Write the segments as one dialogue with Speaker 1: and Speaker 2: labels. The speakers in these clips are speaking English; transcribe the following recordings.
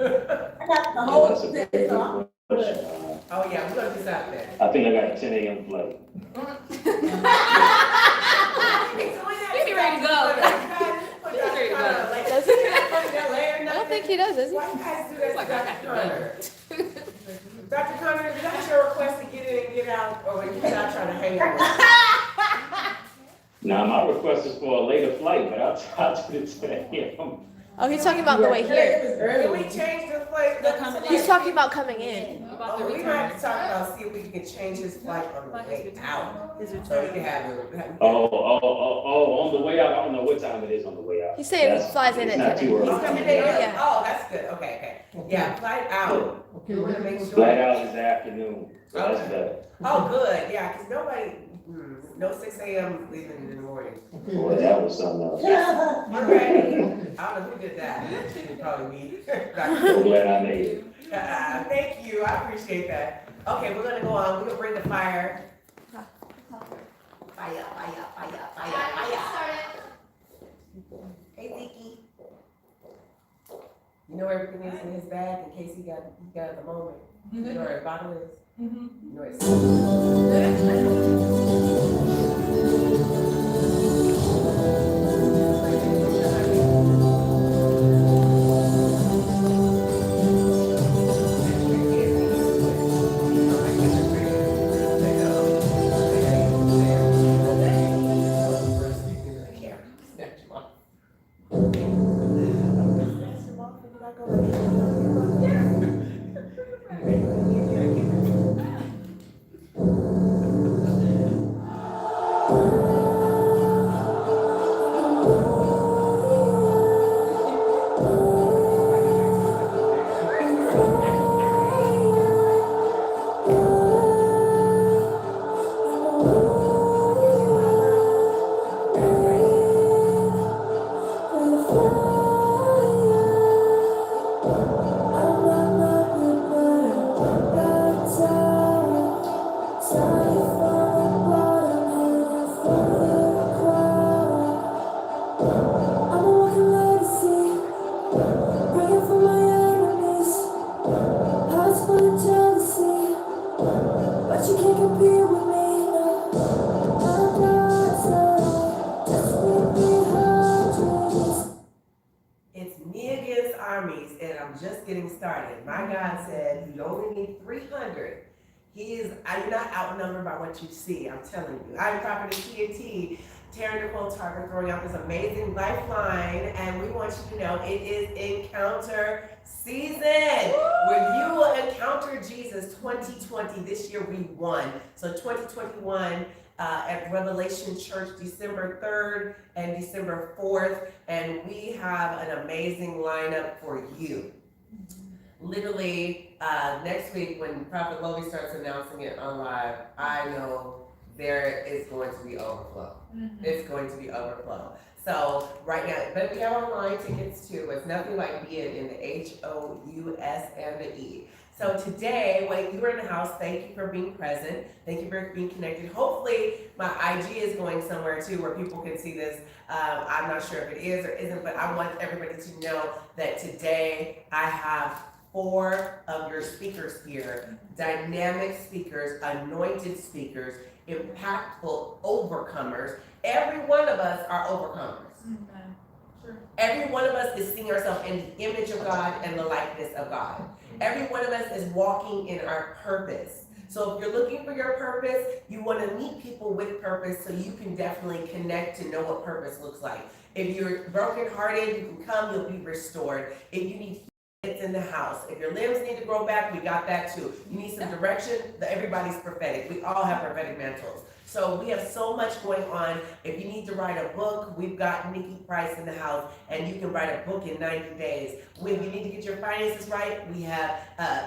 Speaker 1: I got the whole thing, so I'm good.
Speaker 2: Oh, yeah, we're gonna do something.
Speaker 3: I think I got a 10 a.m. flight.
Speaker 4: He'd be ready to go. He's ready to go.
Speaker 5: I don't think he does, is he?
Speaker 2: Why you guys do that
Speaker 4: He's like,
Speaker 2: to
Speaker 4: I
Speaker 2: Dr.
Speaker 4: got the
Speaker 2: Connor? Dr. Connor, is that your request to get in and get out, or are you not trying to hang out?
Speaker 3: Now, my request is for a later flight, but I'll do the 10 a.m.
Speaker 5: Oh, he's talking about the way here.
Speaker 2: Can we change the flight?
Speaker 5: He's talking about coming in.
Speaker 4: About the
Speaker 2: Oh, we might have to
Speaker 4: return.
Speaker 2: talk about, see if we can change his flight on the way out.
Speaker 5: His
Speaker 2: So
Speaker 5: return.
Speaker 2: we can have it.
Speaker 3: On the way out. I don't know what time it is on the way out.
Speaker 5: He's saying he
Speaker 3: That's-
Speaker 5: flies in
Speaker 3: it's
Speaker 5: at
Speaker 3: not
Speaker 5: 10
Speaker 3: too
Speaker 2: He's
Speaker 3: early.
Speaker 2: coming in,
Speaker 5: Yeah.
Speaker 2: oh, that's good, okay. Yeah, flight out.
Speaker 1: Okay,
Speaker 2: We're gonna make sure.
Speaker 3: Flight out is afternoon, so that's
Speaker 2: Okay.
Speaker 3: better.
Speaker 2: Oh, good, yeah, because nobody, no 6 a.m. leaving in the morning.
Speaker 3: Boy, that was something else.
Speaker 2: You ready? I don't know who did that. Probably me.
Speaker 3: So glad I made it.
Speaker 2: Thank you, I appreciate that. Okay, we're gonna go on, we're gonna bring the fire. Fire. Hey, Nikki. You know everything is in his bag in case he got at the moment. You know where his bottle is? You know where It's me against armies, and I'm just getting started. My God said you only need 300. You're not outnumbered by what you see, I'm telling you. I'm Prophetess TNT, Taryn Nicole Tarver, throwing out this amazing lifeline, and we want you to know it is encounter season, where you will encounter Jesus 2020. This year we won. So 2021, at Revelation Church, December 3rd and December 4th, and we have an amazing lineup for you. Literally, next week when Prophet Lovi starts announcing it on live, I know there is going to be overflow. It's going to be overflow. So right now, but we have online tickets too. It's nothing like being in the HOUS and the E. So today, when you were in the house, thank you for being present. Thank you for being connected. Hopefully, my IG is going somewhere too where people can see this. I'm not sure if it is or isn't, but I want everybody to know that today I have 4 of your speakers here, dynamic speakers, anointed speakers, impactful overcomers. Every one of us are overcomers. Sure. Every one of us is seeing ourselves in the image of God and the likeness of God. Every one of us is walking in our purpose. So if you're looking for your purpose, you want to meet people with purpose so you can definitely connect to know what purpose looks like. If you're brokenhearted, you can come, you'll be restored. If you need it's in the house. If your limbs need to grow back, we got that too. You need some direction, everybody's prophetic. We all have prophetic mantles. So we have so much going on. If you need to write a book, we've got Nikki, Pryce in the house, and you can write a book in 90 days. If you need to get your finances right, we have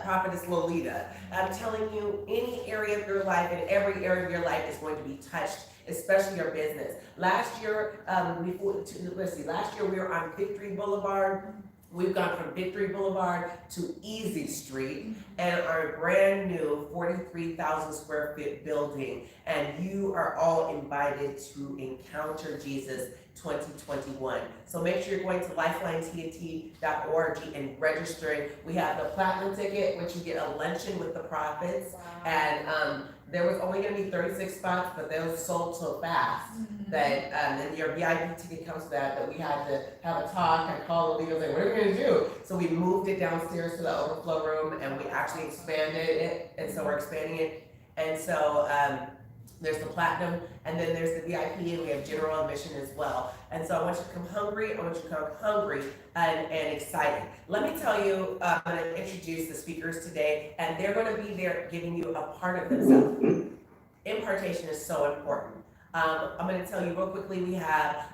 Speaker 2: Prophetess Lolita. I'm telling you, any area of your life and every area of your life is going to be touched, especially your business. Last year, last year we were on Victory Boulevard. We've gone from Victory Boulevard to Easy Street and our brand new 43,000 square foot building. And you are all invited to encounter Jesus 2021. So make sure you're going to lifelinetnt.org and registering. We have the platinum ticket, which you get a luncheon with the Prophetess. And there was only going to be 36 spots, but they were sold so fast that and your VIP ticket comes to that we had to have a talk and call the leaders like, what are we going to do? So we moved it downstairs to the overflow room and we actually expanded it. And so we're expanding it. And so there's the platinum, and then there's the VIP, and we have general admission as well. And so I want you to come hungry. I want you to come hungry and excited. Let me tell you, I'm going to introduce the speakers today, and they're going to be there giving you a part of themselves. Impartation is so important. I'm going to tell you real quickly, we have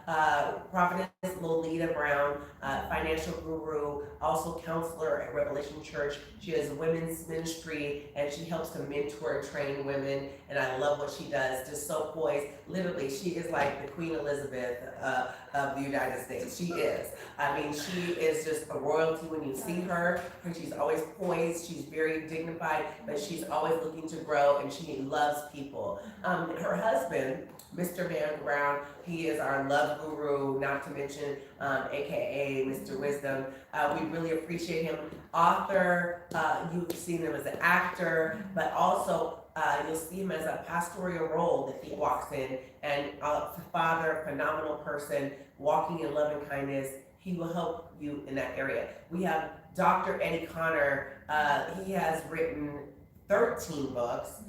Speaker 2: Prophetess Lolita Brown, financial guru, also counselor at Revelation Church. She has a women's ministry and she helps to mentor and train women, and I love what she does, just so poised. Literally, she is like the Queen Elizabeth of the United States. She is. I mean, she is just a royalty when you see her. She's always poised, she's very dignified, but she's always looking to grow and she loves people. Her husband, Mr. Van Brown, he is our love guru, not to mention, AKA Mr. Wisdom. We really appreciate him. Author, you've seen him as an actor, but also you'll see him as a pastoral role that he walks in, and a father, phenomenal person, walking in love and kindness. He will help you in that area. We have Dr. Eddie Connor. He has written 13 books,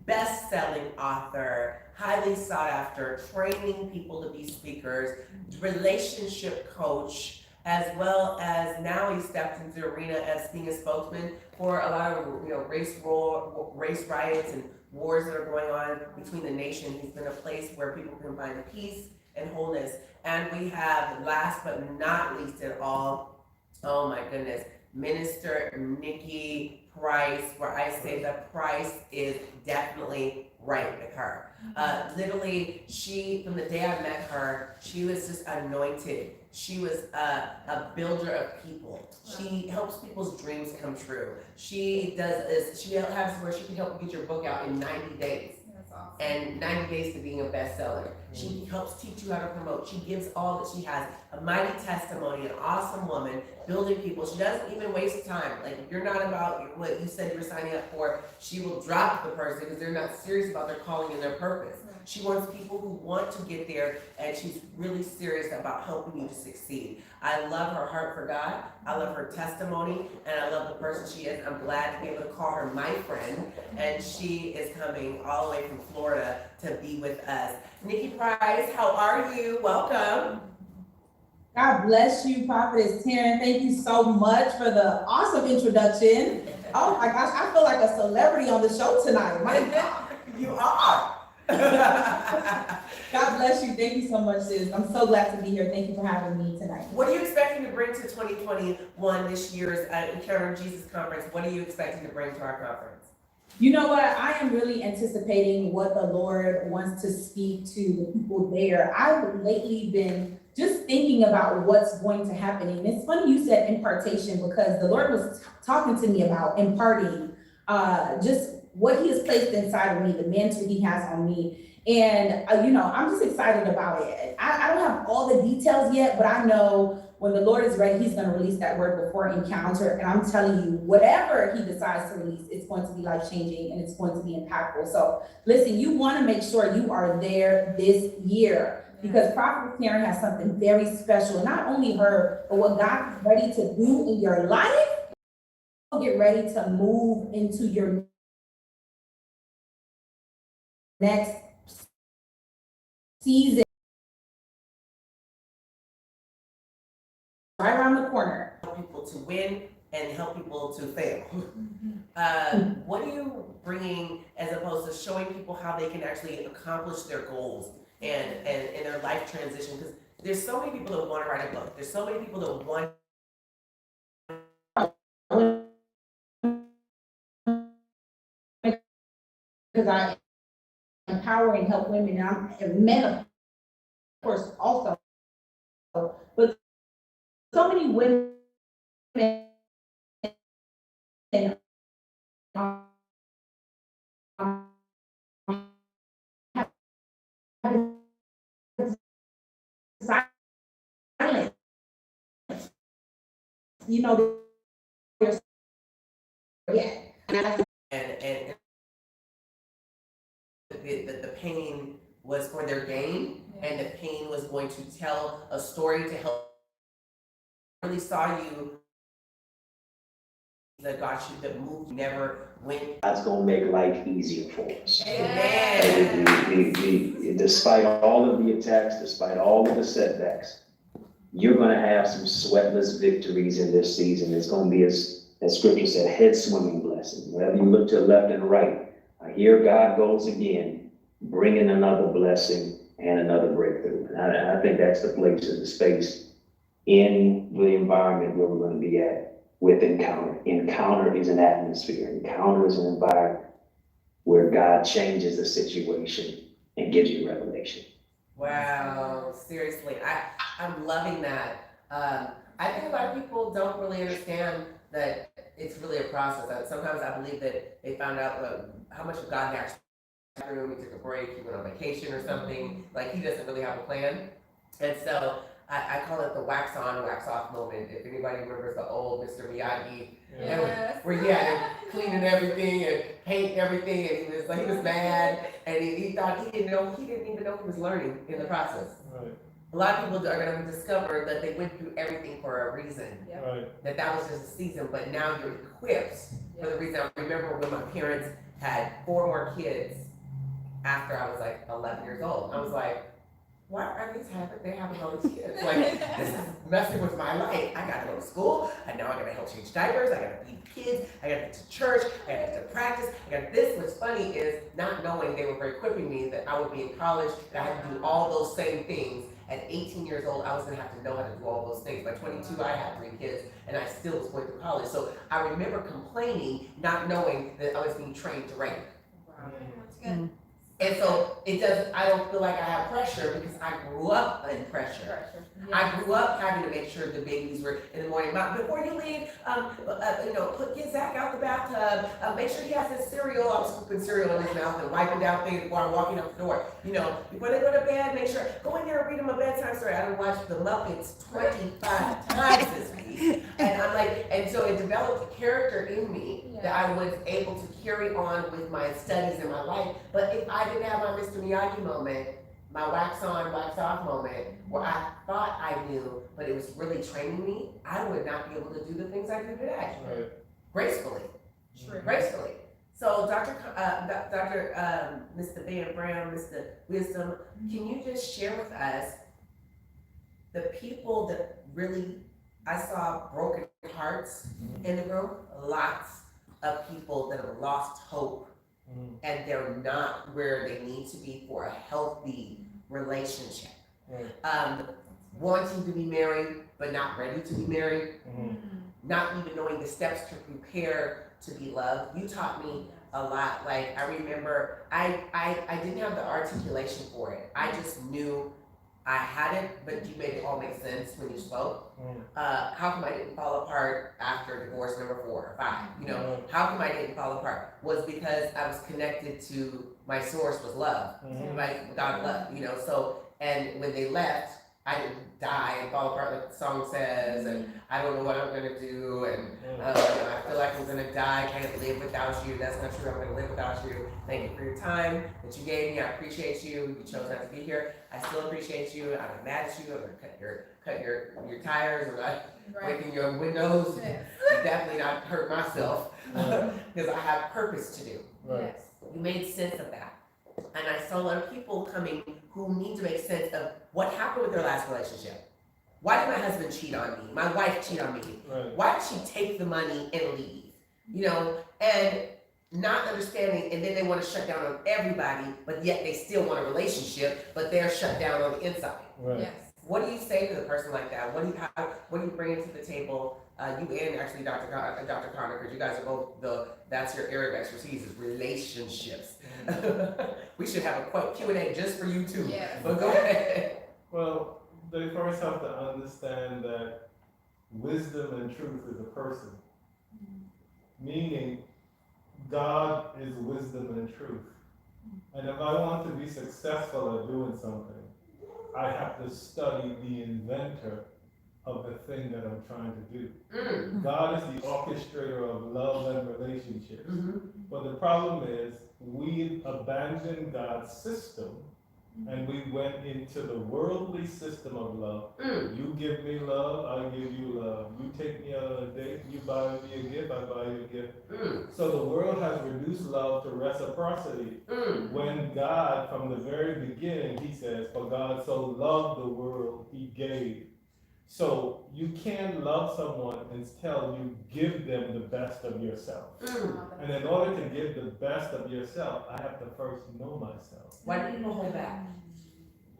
Speaker 2: best-selling author, highly sought after, training people to be speakers, relationship coach, as well as now he stepped into the arena as being a spokesman for a lot of race riots and wars that are going on between the nation. He's been a place where people can find peace and wholeness. And we have, last but not least at all, oh my goodness, Minister Nikki Pryce, where I say that Pryce is definitely right with her. Literally, from the day I met her, she was just anointed. She was a builder of people. She helps people's dreams come true. She has where she can help you get your book out in 90 days. And 90 days to being a bestseller. She helps teach you how to promote. She gives all that she has. A mighty testimony, an awesome woman, building people. She doesn't even waste time. Like, if you're not about what you said you were signing up for, she will drop the person because they're not serious about their calling and their purpose. She wants people who want to get there, and she's really serious about helping you to succeed. I love her heart for God. I love her testimony, and I love the person she is. I'm glad to be able to call her my friend, and she is coming all the way from Florida to be with us. Nikki Pryce, how are you? Welcome.
Speaker 1: God bless you, Prophetess Taryn. Thank you so much for the awesome introduction. Oh my gosh, I feel like a celebrity on the show tonight. My God.
Speaker 2: You are.
Speaker 1: God bless you. Thank you so much, sis. I'm so glad to be here. Thank you for having me tonight.
Speaker 2: What are you expecting to bring to 2021, this year's Encountering Jesus Conference? What are you expecting to bring to our conference?
Speaker 1: You know what? I am really anticipating what the Lord wants to speak to the people there. I've lately been just thinking about what's going to happen. And it's funny you said impartation, because the Lord was talking to me about imparting just what he has placed inside of me, the mantle he has on me. And, I'm just excited about it. I don't have all the details yet, but I know when the Lord is ready, he's going to release that word before encounter. And I'm telling you, whatever he decides to release, it's going to be life-changing and it's going to be impactful. So listen, you want to make sure you are there this year, because Prophetess Taryn has something very special. Not only her, but what God is ready to do in your life. Get ready to move into your next season. Right around the corner.
Speaker 2: Help people to win and help people to fail. What are you bringing as opposed to showing people how they can actually accomplish their goals and in their life transition? Because there's so many people that want to write a book. There's so many people that want.
Speaker 1: Because I empower and help women, and men, of course, also. But so many women have you know, there's, yeah.
Speaker 2: And the pain was for their gain, and the pain was going to tell a story to help. I really saw you that God should the move never went.
Speaker 3: God's gonna make life easier for us.
Speaker 2: Amen.
Speaker 3: Despite all of the attacks, despite all of the setbacks, you're gonna have some sweatless victories in this season. It's gonna be, as scripture said, head swimming blessing. Wherever you look to the left and right, I hear God goes again, bringing another blessing and another breakthrough. And I think that's the place and the space in the environment where we're gonna be at with Encounter. Encounter is an atmosphere. Encounter is an environment where God changes the situation and gives you revelation.
Speaker 2: Wow, seriously, I'm loving that. I think a lot of people don't really understand that it's really a process. Sometimes I believe that they found out how much of God actually room, he took a break, he went on vacation or something, like he doesn't really have a plan. And so I call it the wax on, wax off moment. If anybody remembers the old Mr. Miyagi, where he had cleaning everything and painting everything, and he was mad, and he thought he didn't even know he was learning in the process.
Speaker 6: Right.
Speaker 2: A lot of people are going to discover that they went through everything for a reason.
Speaker 6: Right.
Speaker 2: That was just a season, but now you're equipped for the reason. I remember when my parents had 4 more kids after I was like 11 years old. I was like, why are they having all these kids? Like, this is messing with my life. I gotta go to school, and now I gotta help change diapers, I gotta feed the kids, I gotta get to church, I gotta get to practice, I got this. What's funny is not knowing they were equipping me that I would be in college, and I had to do all those same things. At 18 years old, I was gonna have to know how to do all those things. By 22, I had 3 kids, and I still was going through college. So I remember complaining, not knowing that I was being trained to rape.
Speaker 4: Wow, that's good.
Speaker 2: And so I don't feel like I have pressure because I grew up in pressure. I grew up having to make sure the babies were in the morning. Mom, before you leave, get Zach out the bathtub. Make sure he has his cereal. I was scooping cereal in his mouth and wiping down things before I'm walking out the door. Before they go to bed, make sure go in there and read them a bedtime story. I done watched The Muppets 25 times this week, and I'm like, and so it developed a character in me that I was able to carry on with my studies in my life. But if I didn't have my Mr. Miyagi moment, my wax on, wax off moment, where I thought I knew, but it was really training me, I would not be able to do the things I do today.
Speaker 6: Right.
Speaker 2: Gracefully. Gracefully. So Mr. Van Brown, Mr. Wisdom, can you just share with us the people that really, I saw broken hearts in the room, lots of people that have lost hope and they're not where they need to be for a healthy relationship. Wanting to be married, but not ready to be married, not even knowing the steps to prepare to be loved. You taught me a lot. Like, I remember, I didn't have the articulation for it. I just knew I had it, but you made it all make sense when you spoke. How come I didn't fall apart after divorce number 4 or 5? How come I didn't fall apart? Was because I was connected to my source was love, like God love, so, and when they left, I didn't die and fall apart like the song says, and I don't know what I'm gonna do, and I feel like I'm gonna die, I can't live without you. That's not true, I'm gonna live without you. Thank you for your time that you gave me, I appreciate you. You chose not to be here, I still appreciate you. I'm not mad at you, I'm gonna cut your tires, or like breaking your windows, definitely not hurt myself, because I have purpose to do.
Speaker 6: Right.
Speaker 2: You made sense of that. And I saw a lot of people coming who need to make sense of what happened with their last relationship. Why did my husband cheat on me? My wife cheat on me?
Speaker 6: Right.
Speaker 2: Why did she take the money and leave? And not understanding, and then they want to shut down on everybody, but yet they still want a relationship, but they're shut down on the inside.
Speaker 6: Right.
Speaker 4: Yes.
Speaker 2: What do you say to the person like that? What do you bring to the table? You and actually Dr. Connor, because you guys are both that's your area of expertise is relationships. We should have a Q&A just for you too.
Speaker 4: Yes.
Speaker 2: But go ahead.
Speaker 6: Well, they first have to understand that wisdom and truth is a person. Meaning, God is wisdom and truth. And if I want to be successful at doing something, I have to study the inventor of the thing that I'm trying to do. God is the orchestrator of love and relationships. But the problem is, we abandoned God's system and we went into the worldly system of love. You give me love, I give you love. You take me out on a date, you buy me a gift, I buy you a gift. So the world has reduced love to reciprocity. When God, from the very beginning, he says, for God so loved the world, he gave. So you can't love someone until you give them the best of yourself. And in order to give the best of yourself, I have to first know myself.
Speaker 2: Why do people hold back?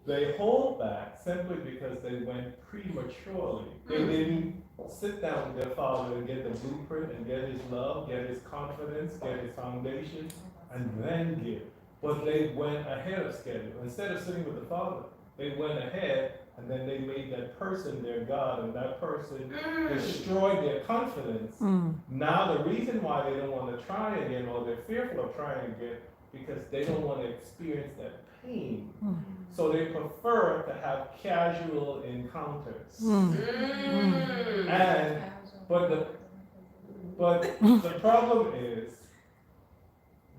Speaker 6: They hold back simply because they went prematurely. They didn't sit down with their father and get the blueprint and get his love, get his confidence, get his foundation, and then give. But they went ahead of schedule. Instead of sitting with the father, they went ahead and then they made that person their God, and that person destroyed their confidence. Now the reason why they don't want to try again, or they're fearful of trying again, because they don't want to experience that pain. So they prefer to have casual encounters. And but the problem is,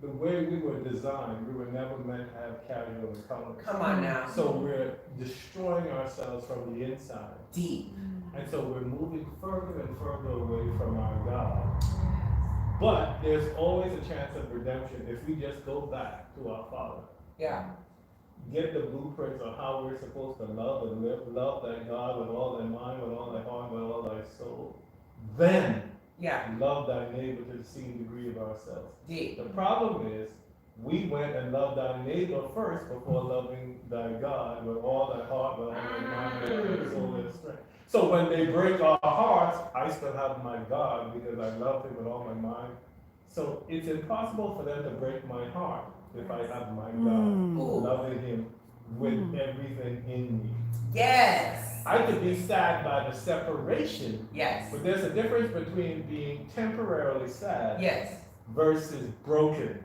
Speaker 6: the way we were designed, we were never meant to have casual encounters.
Speaker 2: Come on now.
Speaker 6: So we're destroying ourselves from the inside.
Speaker 2: Deep.
Speaker 6: And so we're moving further and further away from our God. But there's always a chance of redemption if we just go back to our Father.
Speaker 2: Yeah.
Speaker 6: Get the blueprints on how we're supposed to love and live, love that God with all thy mind, with all thy heart, with all thy soul. Then love thy neighbor to the same degree of ourselves.
Speaker 2: Deep.
Speaker 6: The problem is, we went and loved thy neighbor first before loving thy God with all thy heart, with all thy mind, with all thy soul and strength. So when they break our hearts, I still have my God because I love him with all my mind. So it's impossible for them to break my heart if I have my God, loving him with everything in me.
Speaker 2: Yes.
Speaker 6: I could be sad by the separation.
Speaker 2: Yes.
Speaker 6: But there's a difference between being temporarily sad versus broken.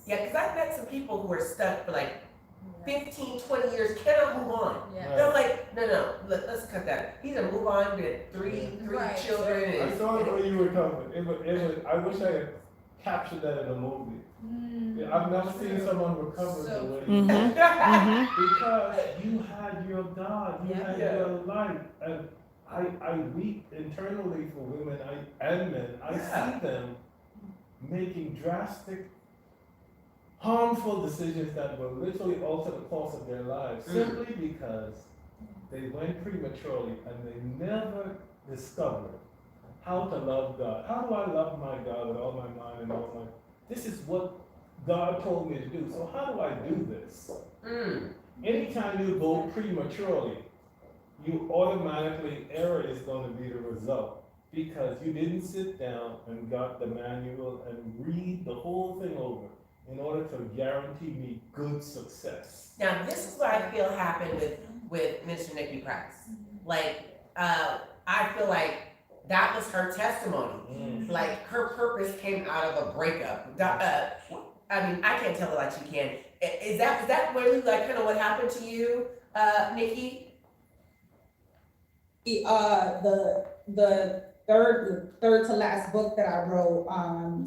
Speaker 2: Yeah, because I've met some people who are stuck for like 15, 20 years, cannot move on. They're like, no, let's cut that. Either move on with three children.
Speaker 6: I saw the way you were coming. I wish I had captured that in a movie. I've never seen someone recover the way you did. Because you had your God, you had your life. And I weep internally for women and men. I see them making drastic, harmful decisions that will literally alter the course of their lives simply because they went prematurely and they never discovered how to love God. How do I love my God with all my mind and all my... This is what God told me to do. So how do I do this? Anytime you go prematurely, you automatically, error is going to be the result because you didn't sit down and got the manual and read the whole thing over in order to guarantee me good success.
Speaker 2: Now, this is what I feel happened with Mr. Nikki Pryce. Like, I feel like that was her testimony. Like, her purpose came out of a breakup. I mean, I can't tell her like she can. Is that really like kind of what happened to you, Nikki?
Speaker 1: The third to last book that I wrote,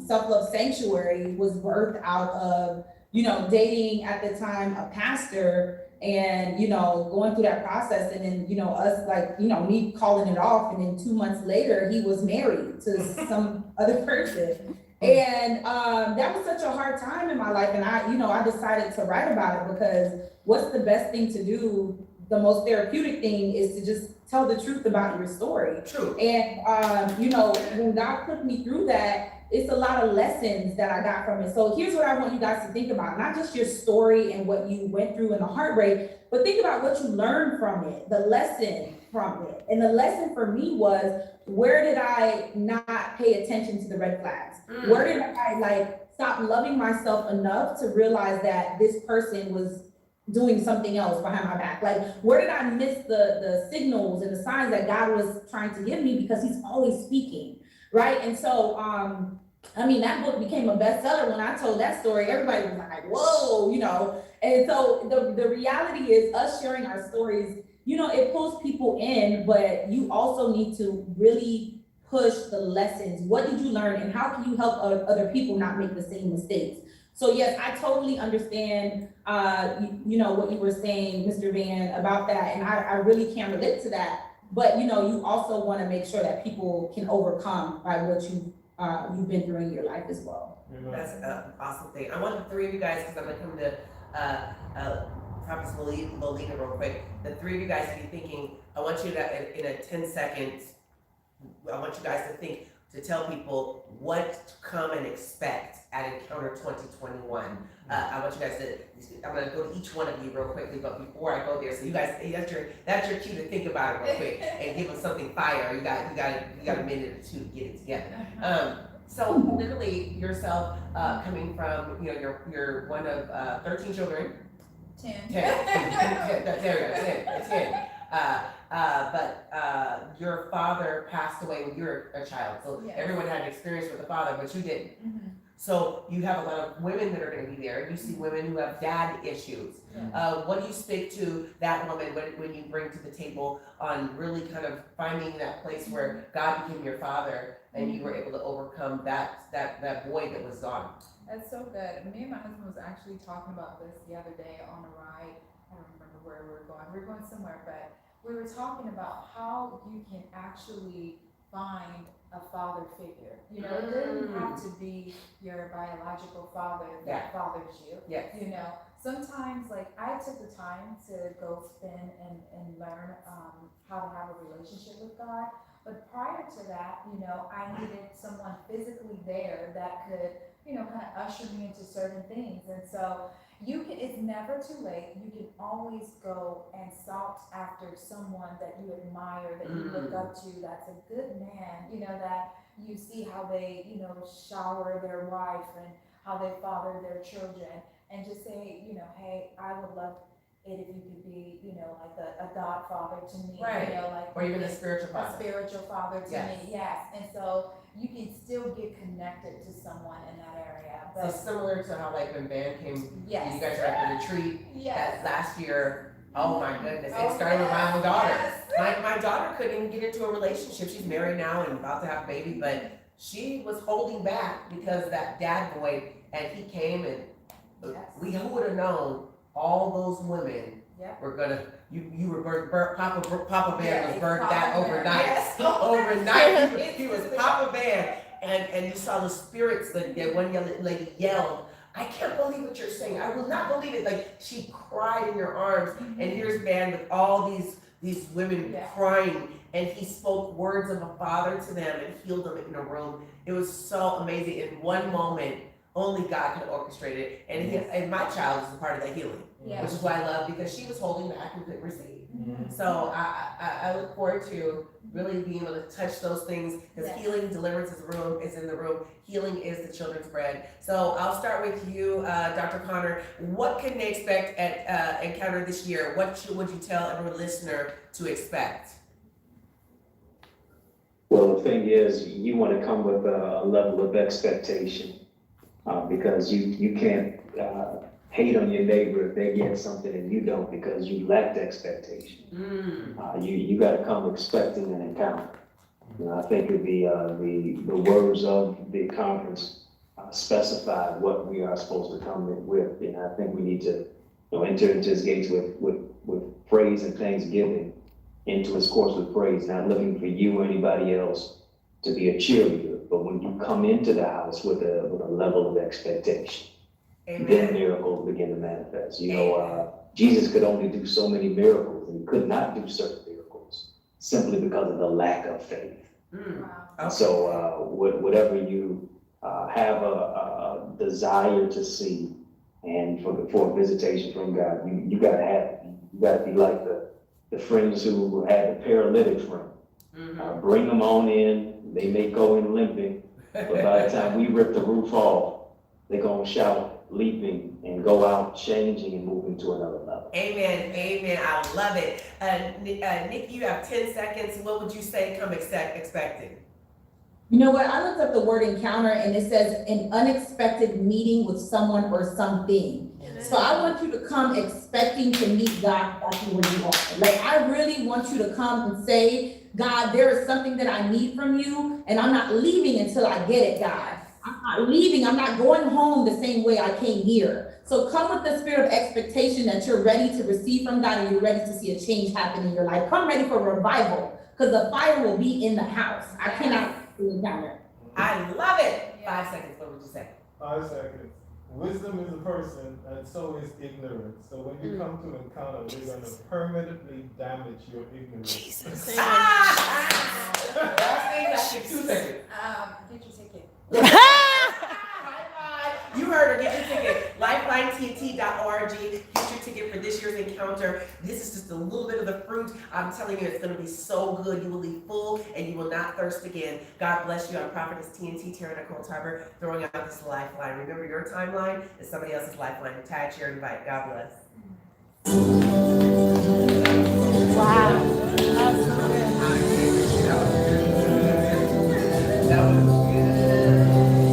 Speaker 1: Self-Love Sanctuary, was birthed out of, dating at the time a pastor and, going through that process and then, us like, me calling it off. And then 2 months later, he was married to some other person. And that was such a hard time in my life. And I decided to write about it because what's the best thing to do? The most therapeutic thing is to just tell the truth about your story.
Speaker 2: True.
Speaker 1: And, when God put me through that, it's a lot of lessons that I got from it. So here's what I want you guys to think about, not just your story and what you went through and the heartbreak, but think about what you learned from it, the lesson from it. And the lesson for me was, where did I not pay attention to the red flags? Where did I stop loving myself enough to realize that this person was doing something else behind my back? Like, where did I miss the signals and the signs that God was trying to give me, because he's always speaking, right? And so, that book became a bestseller. When I told that story, everybody was like, whoa, And so the reality is, us sharing our stories, it pulls people in, but you also need to really push the lessons. What did you learn and how can you help other people not make the same mistakes? So yes, I totally understand, what you were saying, Mr. Van, about that. And I really can relate to that. But, you also want to make sure that people can overcome by what you've been through in your life as well.
Speaker 2: That's an awesome thing. I want the three of you guys, because I'm gonna come to Prophetess Lolita real quick. The three of you guys to be thinking, I want you to, in a 10 seconds, I want you guys to tell people what to come and expect at Encounter 2021. I want you guys I'm gonna go to each one of you real quickly, but before I go there, so you guys, that's your cue to think about it real quick and give them something fire. You got a minute or two to get it together. So literally yourself, coming from, you're one of 13 children.
Speaker 4: 10.
Speaker 2: 10. There you go, 10. But your father passed away when you were a child, so
Speaker 4: Yes.
Speaker 2: everyone had an experience with the father, but you didn't.
Speaker 4: Mm-hmm.
Speaker 2: So you have a lot of women that are going to be there. You see women who have dad issues. What do you speak to that woman when you bring to the table on really kind of finding that place where God became your father and you were able to overcome that void that was gone?
Speaker 4: That's so good. Me and my husband was actually talking about this the other day on a ride. I don't remember where we were going. We were going somewhere, but we were talking about how you can actually find a father figure. It doesn't have to be your biological father that fathers you.
Speaker 2: Yes.
Speaker 4: Sometimes, like, I took the time to go spend and learn how to have a relationship with God. But prior to that, I needed someone physically there that could, kind of usher me into certain things. And so it's never too late. You can always go and sought after someone that you admire, that you look up to, that's a good man, that you see how they, shower their wife and how they father their children, and just say, hey, I would love it if you could be, like a godfather to me,
Speaker 2: Right. Or even a spiritual
Speaker 4: a
Speaker 2: father.
Speaker 4: spiritual father to
Speaker 2: Yes.
Speaker 4: me, yes. And so you can still get connected to someone in that area.
Speaker 2: So similar to how like when Van came,
Speaker 4: Yes.
Speaker 2: you guys were at the retreat
Speaker 4: Yes.
Speaker 2: that last year. Oh my goodness,
Speaker 4: Oh,
Speaker 2: it started with my own daughter.
Speaker 4: yes.
Speaker 2: My daughter couldn't even get into a relationship. She's married now and about to have a baby, but she was holding back because of that dad void, and he came and who would have known all those women were gonna, you were Papa Bear was burnt that overnight.
Speaker 4: Yes.
Speaker 2: Overnight, he was Papa Bear, and you saw the spirits, that one young lady yelled, I can't believe what you're saying, I will not believe it, like she cried in your arms, and here's Van with all these women crying, and he spoke words of a father to them and healed them in a room. It was so amazing. In one moment, only God could orchestrate it, and my child was a part of that healing, which is why I love, because she was holding back and couldn't receive. So I look forward to really being able to touch those things, because healing, deliverance is in the room. Healing is the children's bread. So I'll start with you, Dr. Connor. What can they expect at Encounter this year? What would you tell every listener to expect?
Speaker 3: Well, the thing is, you want to come with a level of expectation, because you can't hate on your neighbor if they get something and you don't, because you lacked expectation. You got to come expecting an encounter. I think the words of the conference specify what we are supposed to come in with, and I think we need to enter into his gates with praise and thanksgiving, into his courts with praise, not looking for you or anybody else to be a cheerleader, but when you come into the house with a level of expectation, then miracles begin to manifest. Jesus could only do so many miracles, and he could not do certain miracles simply because of the lack of faith.
Speaker 4: Wow.
Speaker 3: So whatever you have a desire to see, and for a visitation from God, you gotta have it. You gotta be like the friends who had the paralytic friend. Bring them on in. They may go in limping, but by the time we rip the roof off, they're gonna shout, leaping, and go out changing and moving to another level.
Speaker 2: Amen, amen. I love it. Nikki, you have 10 seconds. What would you say come expecting?
Speaker 1: You know what? I looked up the word encounter and it says an unexpected meeting with someone or something. So I want you to come expecting to meet God exactly where you are. Like, I really want you to come and say, God, there is something that I need from you, and I'm not leaving until I get it, God. I'm not leaving. I'm not going home the same way I came here. So come with the spirit of expectation that you're ready to receive from God and you're ready to see a change happen in your life. Come ready for revival, because the fire will be in the house. I cannot encounter.
Speaker 2: I love it. 5 seconds, what would you say?
Speaker 6: 5 seconds. Wisdom is a person, and so is ignorance. So when you come to encounter, we're going to permanently damage your ignorance.
Speaker 5: Jesus.
Speaker 2: Last thing, last thing, 2 seconds.
Speaker 4: Get your ticket.
Speaker 2: You heard her, get your ticket. LifelineTNT.org. Get your ticket for this year's encounter. This is just a little bit of the fruit. I'm telling you, it's going to be so good. You will leave full and you will not thirst again. God bless you. I'm Prophetess TNT, Tara Nicole Tarver, throwing out this lifeline. Remember, your timeline is somebody else's lifeline. Tag, share, invite. God bless.
Speaker 5: Wow. That's so good.